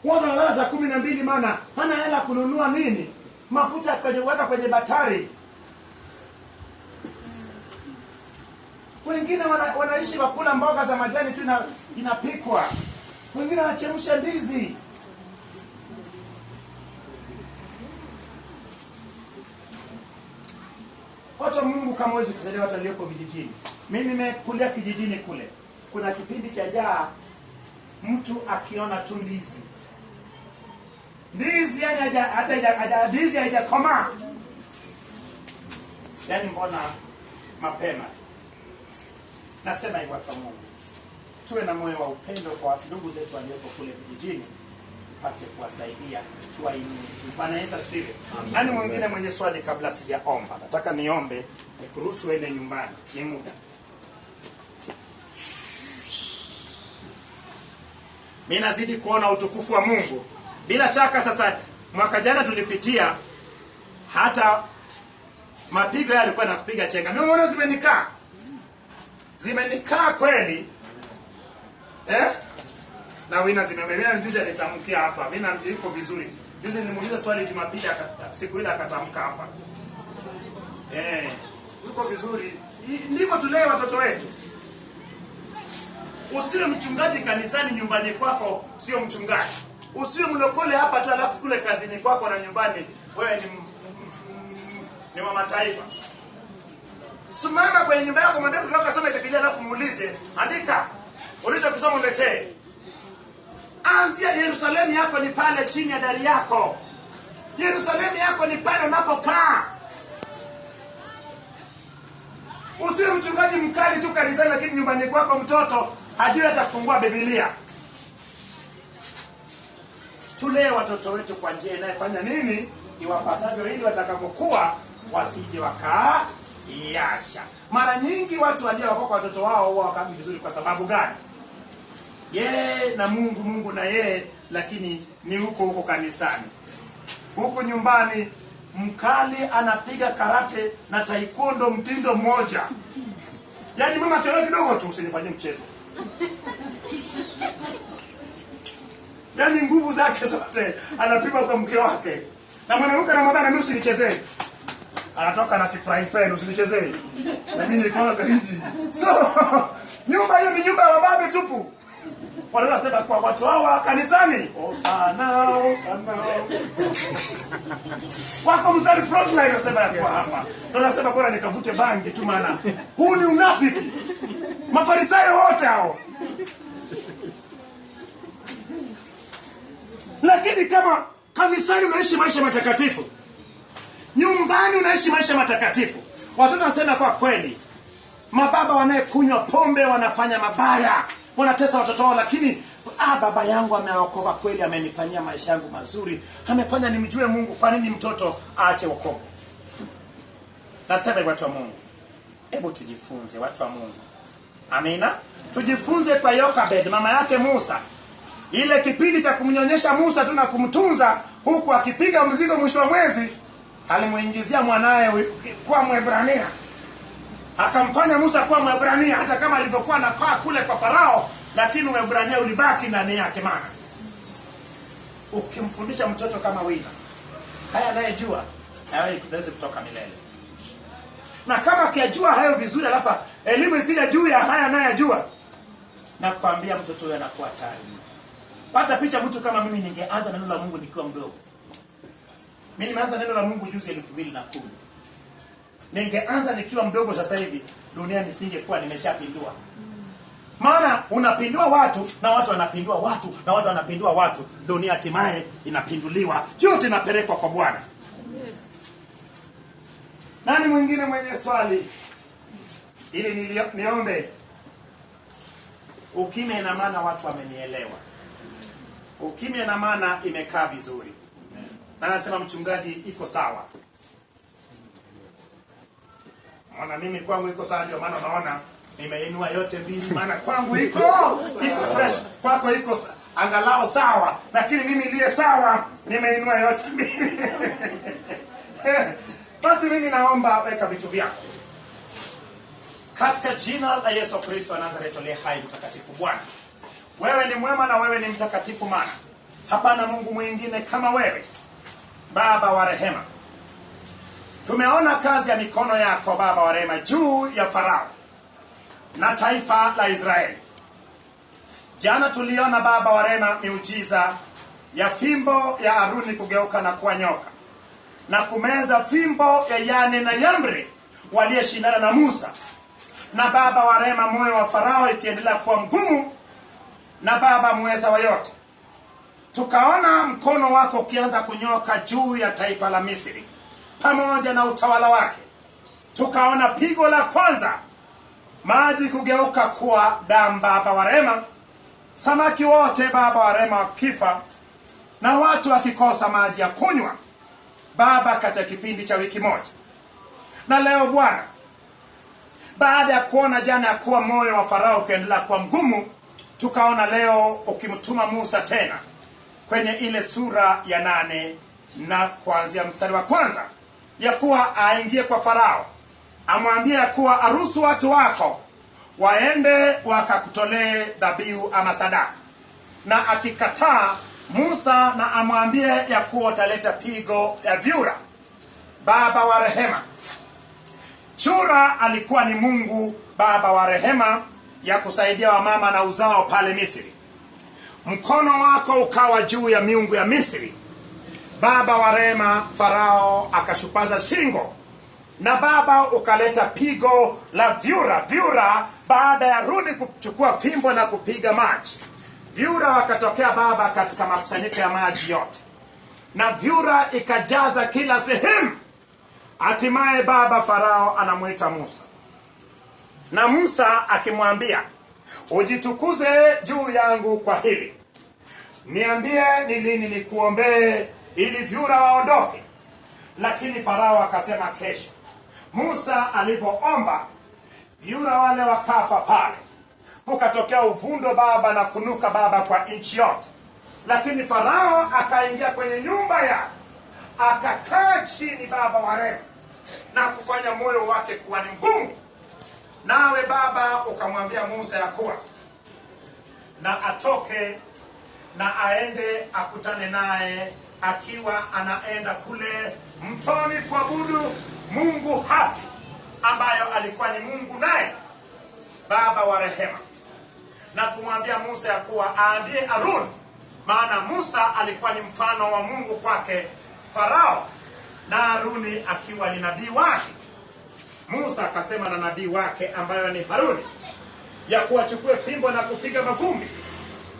wanalala za 12 maana hana hela kununua nini? Mafuta weka kwenye batari. Wengine wanaishi wakula mboga za majani tu inapikwa. Wengine wanachemsha ndizi. Watu wa Mungu kama wezi kusaidia watu walioko vijijini. Mimi nimekulia kijijini kule. Kuna kipindi cha njaa, mtu akiona tu ndizi. Ndizi yani hata ndizi haijakomaa. Yani mbona mapema? Nasema hivyo watu wa Mungu. Tuwe na moyo wa upendo kwa ndugu zetu walioko kule vijijini. Tupate kuwasaidia, tuwainue. Bwana Yesu asifiwe. Nani mwingine mwenye swali kabla sijaomba? Nataka niombe, nikuruhusu uende nyumbani. Ni muda. Mimi nazidi kuona utukufu wa Mungu. Bila shaka sasa mwaka jana tulipitia hata mapigo yalikuwa na kupiga chenga. Mimi mbona zimenikaa? Zimenikaa kweli. Na wina zimememea juzi alitamkia hapa. Mimi niko vizuri. Juzi nilimuuliza swali Jumapili siku ile akatamka hapa. Uko vizuri. Ndivyo tulee watoto wetu. Usiwe mchungaji kanisani, nyumbani kwako sio mchungaji. Usiwe mlokole hapa tu alafu kule kazini kwako na nyumbani wewe ni wa mataifa. Simama kwenye nyumba yako, mwambie mtoto akasoma Biblia alafu muulize, andika ulichokisoma uletee. Anzia Yerusalemu yako ni pale chini ya dari yako. Yerusalemu yako ni pale unapokaa. Usiwe mchungaji mkali tu kanisani lakini nyumbani kwako mtoto hajui atafungua Biblia. Tulee watoto wetu kwa njia inayofanya nini? Iwapasavyo ili watakapokuwa wasije wakaiacha. Mara nyingi watu waliokoka watoto wao huwa wakaa vizuri kwa sababu gani? Yeye na Mungu na yeye, lakini ni huko kanisani. Huko nyumbani mkali anapiga karate na taekwondo mtindo mmoja. Yaani mama toa kidogo tu usinifanyie mchezo. Yaani nguvu zake zote anapima kwa mke wake. Na mwanamke anamwambia mimi usinichezee. Anatoka na frying pan usinichezee. Na mimi nilikuwa gaidi. So nyumba hiyo ni nyumba ya wababe tupu. Wanasema kwa watu hawa kanisani, Osana. Wako mstari frontline wanasema kwa hapa. Tunasema bora nikavute bangi tu maana huu ni unafiki. Mafarisayo wote hao. Lakini kama kanisani unaishi maisha matakatifu, nyumbani unaishi maisha matakatifu, watoto wanasema kwa kweli, mababa wanayekunywa pombe wanafanya mabaya, wanatesa watoto wao, lakini baba yangu ameokoka kweli, amenifanyia maisha yangu mazuri, amefanya nimjue Mungu. Kwa nini mtoto aache wokovu? Nasema watu wa Mungu, hebu tujifunze watu wa Mungu. Amina. Tujifunze kwa Yokabed, mama yake Musa. Ile kipindi cha kumnyonyesha Musa tu na kumtunza, huku akipiga mzigo mwisho wa mwezi, alimuingizia mwanae kwa Mwebrania. Akamfanya Musa kuwa Mwebrania, hata kama alivyokuwa anakaa kule kwa Farao, lakini Mwebrania ulibaki ndani yake. Maana ukimfundisha mtoto kama wina, haya anayejua hayo kutaweza kutoka milele. Na kama akijua hayo vizuri, alafu elimu ikija juu ya haya anayejua, na kuambia mtoto huyo anakuwa tayari. Pata picha mtu kama mimi, ningeanza neno la Mungu nikiwa mdogo. Mimi nimeanza neno la Mungu juzi 2010. Ningeanza nikiwa mdogo sasa hivi, dunia nisingekuwa nimeshapindua. Maana unapindua watu na watu wanapindua watu na watu wanapindua watu, dunia hatimaye inapinduliwa, yote inapelekwa kwa Bwana. Yes. Nani mwingine mwenye swali? Ili niombe. Ukimya ina maana watu wamenielewa. Ukimya ina maana imekaa vizuri. Na nasema mchungaji iko sawa. Maana mimi kwangu iko sawa, ndio maana naona nimeinua yote mbili, maana kwangu iko fresh, kwako iko angalau sawa, lakini mimi ndiye sawa, nimeinua yote mbili. Basi mimi naomba weka vitu vyako. Katika jina la Yesu Kristo wa Nazareti aliye hai mtakatifu Bwana. Wewe ni mwema na wewe ni mtakatifu, maana hapana Mungu mwingine kama wewe, Baba wa rehema. Tumeona kazi ya mikono yako Baba wa rehema juu ya Farao na taifa la Israeli. Jana tuliona Baba wa rehema miujiza ya fimbo ya Haruni kugeuka na kuwa nyoka, na kumeza fimbo ya Yane na Yambre waliyeshindana na Musa. Na Baba wa rehema, moyo wa Farao ikiendelea kuwa mgumu, na Baba mweza wa yote, tukaona mkono wako ukianza kunyoka juu ya taifa la Misri pamoja na utawala wake. Tukaona pigo la kwanza, maji kugeuka kuwa damu Baba wa rehema, samaki wote Baba wa rehema wakifa, na watu wakikosa maji ya kunywa Baba katika kipindi cha wiki moja. Na leo Bwana, baada ya kuona jana ya kuwa moyo wa Farao ukiendelea kuwa mgumu, tukaona leo ukimtuma Musa tena kwenye ile sura ya 8 na kuanzia mstari wa kwanza, ya kuwa aingie kwa Farao, amwambie ya kuwa aruhusu watu wako waende wakakutolee dhabihu ama sadaka. Na akikataa Musa, na amwambie ya kuwa utaleta pigo ya vyura. Baba wa rehema, chura alikuwa ni Mungu Baba wa rehema ya kusaidia wamama na uzao pale Misri. Mkono wako ukawa juu ya miungu ya Misri Baba wa rehema. Farao akashupaza shingo, na Baba ukaleta pigo la vyura baada ya Haruni kuchukua fimbo na kupiga maji. Vyura wakatokea Baba katika makusanyiko ya maji yote, na vyura ikajaza kila sehemu. Hatimaye Baba Farao anamuita Musa, na Musa akimwambia, ujitukuze juu yangu kwa hili, niambie ni lini nikuombee ili vyura waondoke. Lakini Farao akasema kesho. Musa alipoomba, vyura wale wakafa pale, kukatokea uvundo Baba na kunuka Baba kwa nchi yote. Lakini Farao akaingia kwenye nyumba yake, akakaa chini Baba wa rehema, na kufanya moyo wake kuwa ni mgumu. Nawe Baba ukamwambia Musa ya kuwa na atoke na aende akutane naye akiwa anaenda kule mtoni kuabudu Mungu haki, ambayo alikuwa ni Mungu naye Baba wa rehema. Na kumwambia Musa ya kuwa aambie Haruni, maana Musa alikuwa ni mfano wa Mungu kwake Farao, na Haruni akiwa ni nabii wake. Musa akasema na nabii wake ambayo ni Haruni ya kuwa chukue fimbo na kupiga mavumbi.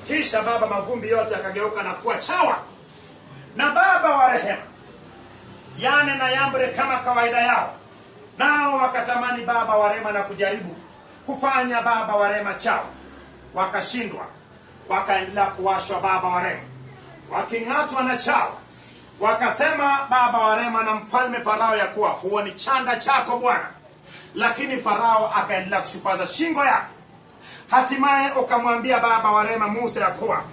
Kisha Baba mavumbi yote akageuka na kuwa chawa. Na Baba wa rehema, Yane na Yambre kama kawaida yao, nao wakatamani Baba wa rehema na kujaribu kufanya Baba wa rehema chawa. Wakashindwa, wakaendelea kuwashwa Baba wa rehema, waking'atwa na chawa. Wakasema Baba wa rehema na mfalme Farao ya kuwa huo ni chanda chako Bwana. Lakini Farao akaendelea kushupaza shingo yake. Hatimaye ukamwambia Baba wa rehema Musa ya kuwa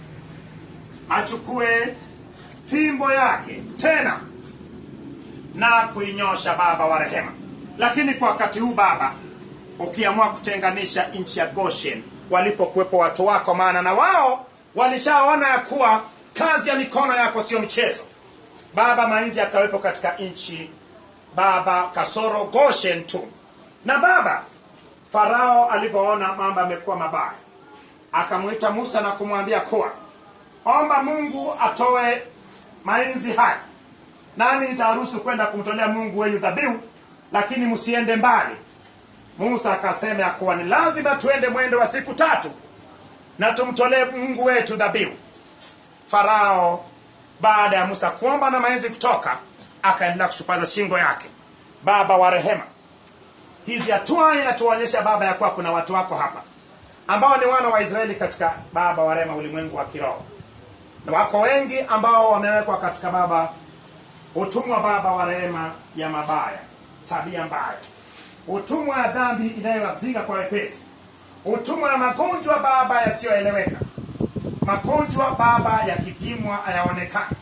achukue fimbo yake tena na kuinyosha Baba wa rehema. Lakini kwa wakati huu Baba ukiamua kutenganisha nchi ya Goshen walipokuwepo watu wako, maana na wao walishaona ya kuwa kazi ya mikono yako sio mchezo. Baba mainzi akawepo katika nchi Baba kasoro Goshen tu. Na Baba Farao alipoona mambo yamekuwa mabaya, akamuita Musa na kumwambia kuwa omba Mungu atoe mainzi haya, nami nitaruhusu kwenda kumtolea Mungu wenu dhabihu, lakini msiende mbali. Musa akasema ya kuwa ni lazima tuende mwendo wa siku 3 na tumtolee Mungu wetu dhabihu. Farao baada ya Musa kuomba na mainzi kutoka, akaendelea kushupaza shingo yake. Baba wa rehema, hizi hatua inatuonyesha Baba ya kuwa kuna watu wako hapa ambao ni wana wa Israeli katika Baba wa rehema ulimwengu wa kiroho. Na wako wengi ambao wamewekwa katika Baba utumwa Baba wa rehema ya mabaya, tabia mbaya, utumwa ya dhambi inayowazinga kwa wepesi, utumwa ya magonjwa Baba yasiyoeleweka, magonjwa Baba yakipimwa hayaonekani,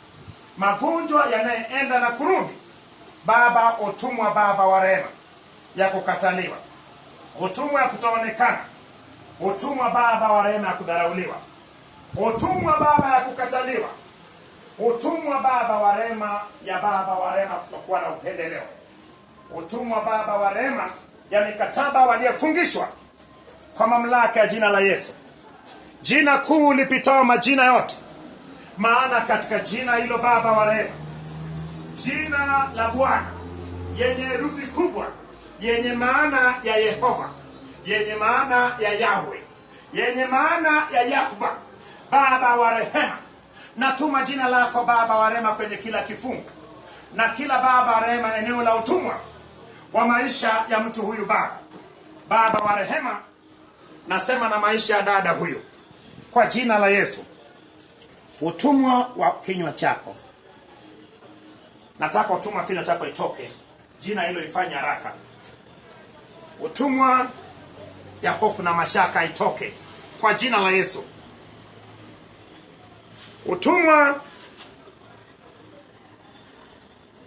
magonjwa yanayoenda na kurudi. Baba utumwa Baba wa rehema ya kukataliwa, utumwa ya kutoonekana, utumwa Baba wa rehema ya kudharauliwa, utumwa Baba ya kukataliwa, Utumwa baba wa rehema ya baba wa rehema kutokuwa na upendeleo. Utumwa baba wa rehema ya mikataba waliofungishwa kwa mamlaka ya jina la Yesu. Jina kuu lipitao majina yote. Maana katika jina hilo baba wa rehema, jina la Bwana yenye herufi kubwa, yenye maana ya Yehova, yenye maana ya Yahweh, yenye maana ya Yahva, baba wa rehema, natuma jina lako baba wa rehema kwenye kila kifungu na kila baba wa rehema eneo la utumwa wa maisha ya mtu huyu baba wa rehema. Nasema na maisha ya dada huyu kwa jina la Yesu. Utumwa wa kinywa chako, nataka utumwa kinywa chako itoke. Jina hilo ifanye haraka. Utumwa ya hofu na mashaka itoke kwa jina la Yesu. Utumwa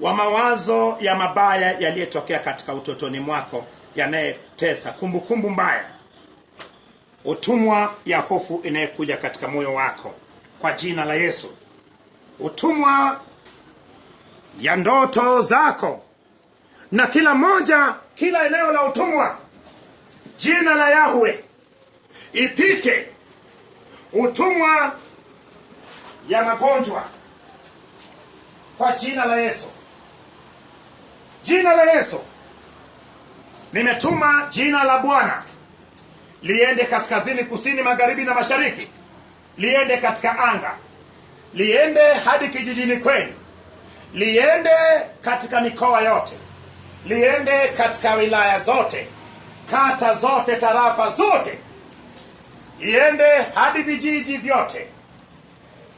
wa mawazo ya mabaya yaliyotokea katika utotoni mwako yanayetesa, kumbukumbu mbaya. Utumwa ya hofu inayekuja katika moyo wako kwa jina la Yesu. Utumwa ya ndoto zako na kila eneo la utumwa, jina la Yahweh ipite. Utumwa ya magonjwa kwa jina la Yesu. Jina la Yesu. Nimetuma jina la Bwana liende kaskazini, kusini, magharibi na mashariki. Liende katika anga, liende hadi kijijini kwenu, liende katika mikoa yote, liende katika wilaya zote, kata zote, tarafa zote, liende hadi vijiji vyote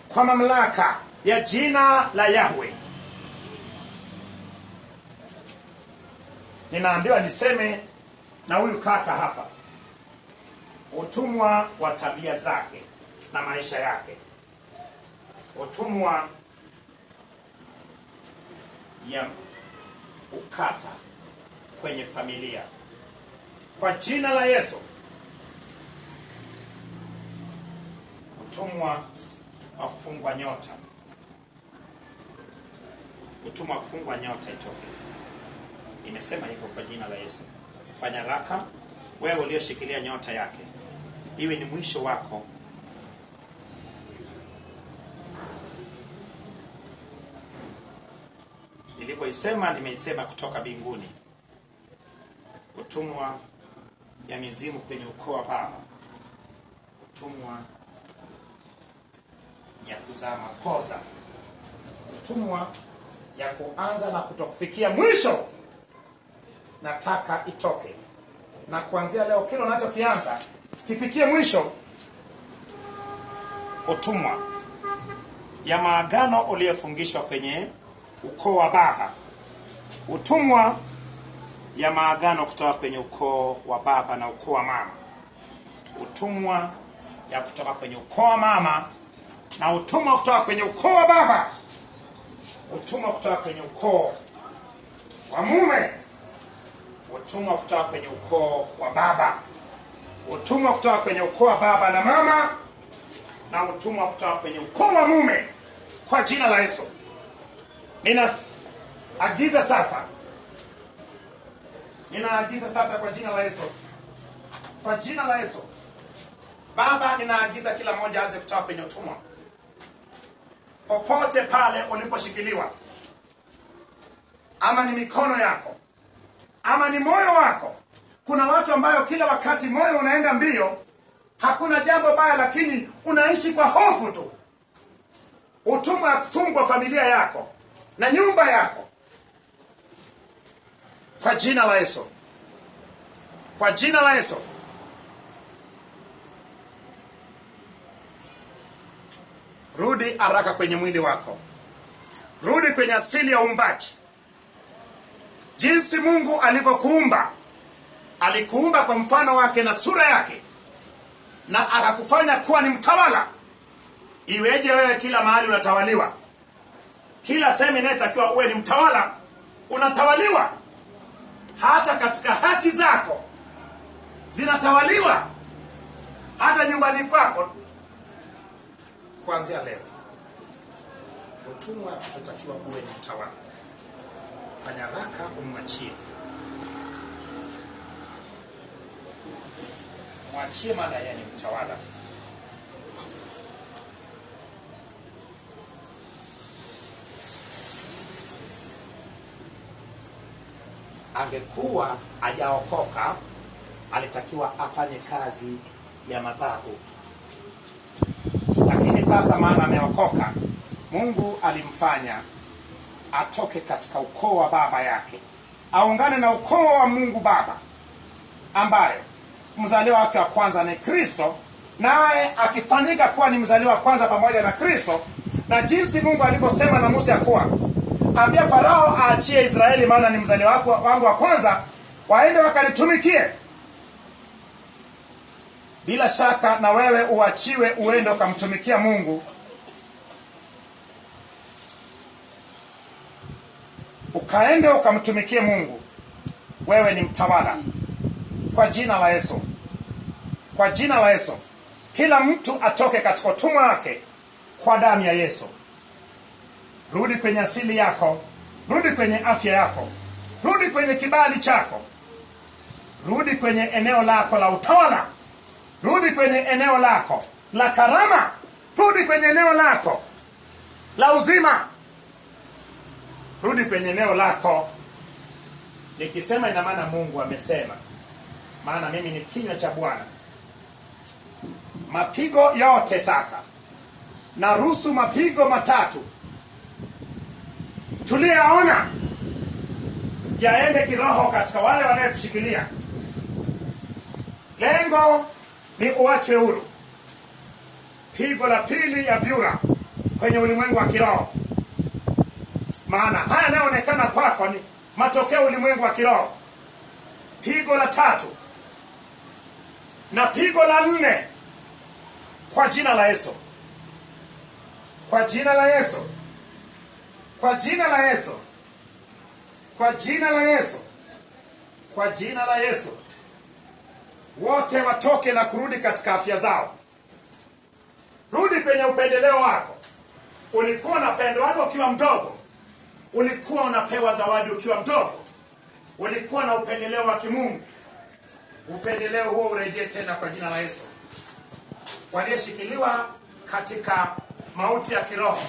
kwa mamlaka ya jina la Yahweh. Ninaambiwa niseme na huyu kaka hapa, utumwa wa tabia zake na maisha yake, utumwa ya ukata kwenye familia, kwa jina la Yesu. Utumwa wa kufungwa nyota, utumwa wa kufungwa nyota itoke. Imesema hivyo kwa jina la Yesu. Fanya haraka wewe ulioshikilia nyota yake, iwe ni mwisho wako. Nilipoisema nimeisema kutoka mbinguni. Utumwa ya mizimu kwenye ukoo wa baba, utumwa ya kuzaa makosa, utumwa ya kuanza na kutokufikia mwisho, nataka itoke. Na kuanzia leo kile unachokianza kifikie mwisho. Utumwa ya maagano uliyofungishwa kwenye ukoo wa baba, utumwa ya maagano kutoka kwenye ukoo wa baba na ukoo wa mama, utumwa ya kutoka kwenye ukoo wa mama na utumwa kutoka kwenye ukoo wa baba, utumwa kutoka kwenye ukoo wa mume, utumwa kutoka kwenye ukoo wa baba, utumwa kutoka kwenye ukoo wa baba na mama, na utumwa kutoka kwenye ukoo wa mume kwa jina la Yesu. Ninaagiza sasa kwa jina la Yesu. Kwa jina la Yesu. Baba, ninaagiza kila mmoja aanze kutoka kwenye utumwa. Popote pale uliposhikiliwa, ama ni mikono yako, ama ni moyo wako. Kuna watu ambayo kila wakati moyo unaenda mbio, hakuna jambo baya, lakini unaishi kwa hofu tu. Utumwa ya kufungwa familia yako na nyumba yako kwa jina la Yesu. Kwa jina la Yesu. Rudi haraka kwenye mwili wako. Rudi kwenye asili ya uumbaji. Jinsi Mungu alivyokuumba, alikuumba kwa mfano wake na sura yake, na akakufanya kuwa ni mtawala. Iweje wewe kila mahali unatawaliwa? Kila sehemu inatakiwa uwe ni mtawala, unatawaliwa. Hata katika haki zako zinatawaliwa, hata nyumbani kwako. Kuanzia leo Utumwa utatakiwa uwe ni mtawala. Fanya haraka umwachie. Mwachie maana yeye ni mtawala. Angekuwa hajaokoka, alitakiwa afanye kazi ya madhabahu. Lakini sasa maana ameokoka, Mungu alimfanya atoke katika ukoo wa baba yake, aungane na ukoo wa Mungu Baba, ambaye mzaliwa wake wa kwanza ni Kristo, naye akifanyika kuwa ni mzaliwa wa kwanza pamoja na Kristo, na jinsi Mungu alivyosema na Musa kuwa ambia Farao aachie Israeli maana ni mzaliwa wangu wa kwanza, waende wakanitumikie. Bila shaka na wewe uachiwe uende ukamtumikia Mungu. Ukaende ukamtumikie Mungu. Wewe ni mtawala. Kwa jina la Yesu. Kwa jina la Yesu. Kila mtu atoke katika utumwa wake kwa damu ya Yesu. Rudi kwenye asili yako. Rudi kwenye afya yako. Rudi kwenye kibali chako. Rudi kwenye eneo lako la utawala. Rudi kwenye eneo lako la karama. Rudi kwenye eneo lako la uzima. Rudi kwenye eneo lako. Nikisema ina maana Mungu amesema. Maana mimi ni kinywa cha Bwana. Mapigo yote sasa, na ruhusu mapigo matatu tuliyaona yaende kiroho katika wale wanaokushikilia. Lengo ni uachwe huru. Pigo la pili ya vyura kwenye ulimwengu wa kiroho. Maana haya yanayoonekana kwako ni matokeo ulimwengu wa kiroho. Pigo la tatu na pigo la nne kwa jina la Yesu. Kwa jina la Yesu. Kwa jina la Yesu. Kwa jina la Yesu. Kwa jina la Yesu. Wote watoke na kurudi katika afya zao. Rudi kwenye upendeleo wako. Ulikuwa unapendwa ukiwa mdogo. Ulikuwa unapewa zawadi ukiwa mdogo. Ulikuwa na upendeleo wa kimungu. Upendeleo huo urejee tena kwa jina la Yesu. Walioshikiliwa katika mauti ya kiroho,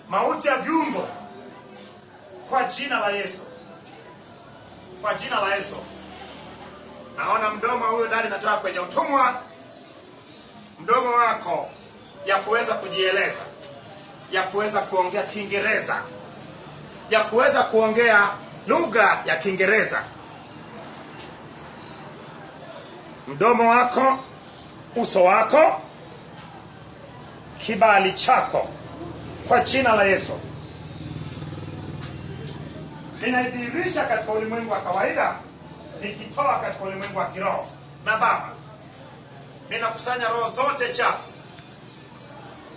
mauti ya viungo, kwa jina la Yesu. Kwa jina la Yesu. Naona mdomo huyo ndani natoka kwenye utumwa. Mdomo wako ya kuweza kujieleza, ya kuweza kuongea Kiingereza, ya kuweza kuongea lugha ya Kiingereza. Mdomo wako, uso wako, kibali chako, kwa jina la Yesu. Ninadhihirisha katika ulimwengu wa kawaida, nikitoa katika ulimwengu wa kiroho. Na Baba, ninakusanya roho zote chafu,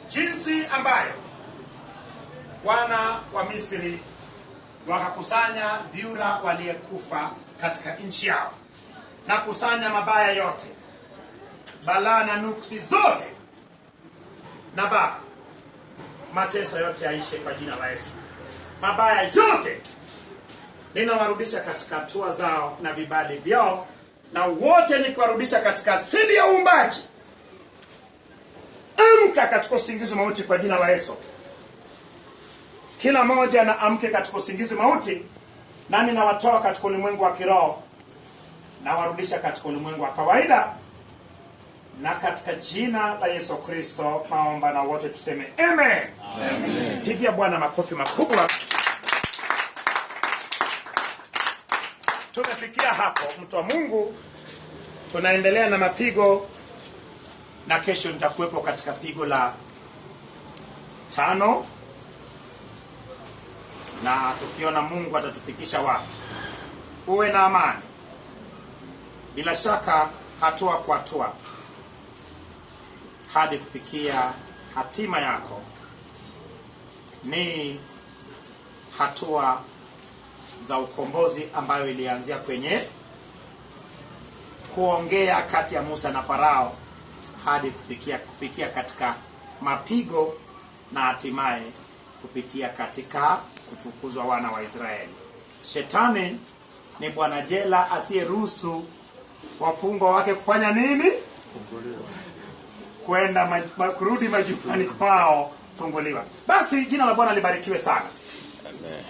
jinsi ambayo wana wa Misri wakakusanya vyura waliyekufa katika nchi yao, na kusanya mabaya yote, balaa na nuksi zote. Na Baba, mateso yote yaishe kwa jina la Yesu. Mabaya yote ninawarudisha katika hatua zao na vibali vyao, na wote nikiwarudisha katika asili ya uumbaji. Amka katika usingizi mauti kwa jina la Yesu. Kila mmoja na amke katika usingizi mauti, nami nawatoa katika ulimwengu wa kiroho na warudisha katika ulimwengu wa kawaida. Na katika jina la Yesu Kristo maomba, na wote tuseme amen. Amen. Pigia Bwana makofi makubwa. Tumefikia hapo, mtu wa Mungu. Tunaendelea na mapigo, na kesho nitakuwepo katika pigo la 5, na tukiona Mungu atatufikisha wapi. Uwe na amani. Bila shaka hatua kwa hatua hadi kufikia hatima yako ni hatua za ukombozi ambayo ilianzia kwenye kuongea kati ya Musa na Farao hadi kupitia katika mapigo na hatimaye kupitia katika kufukuzwa wana wa Israeli. Shetani ni bwana jela asiyeruhusu wafungwa wake kufanya nini? Kwenda kurudi majumbani kwao, funguliwa. Basi jina la Bwana libarikiwe sana. Amen.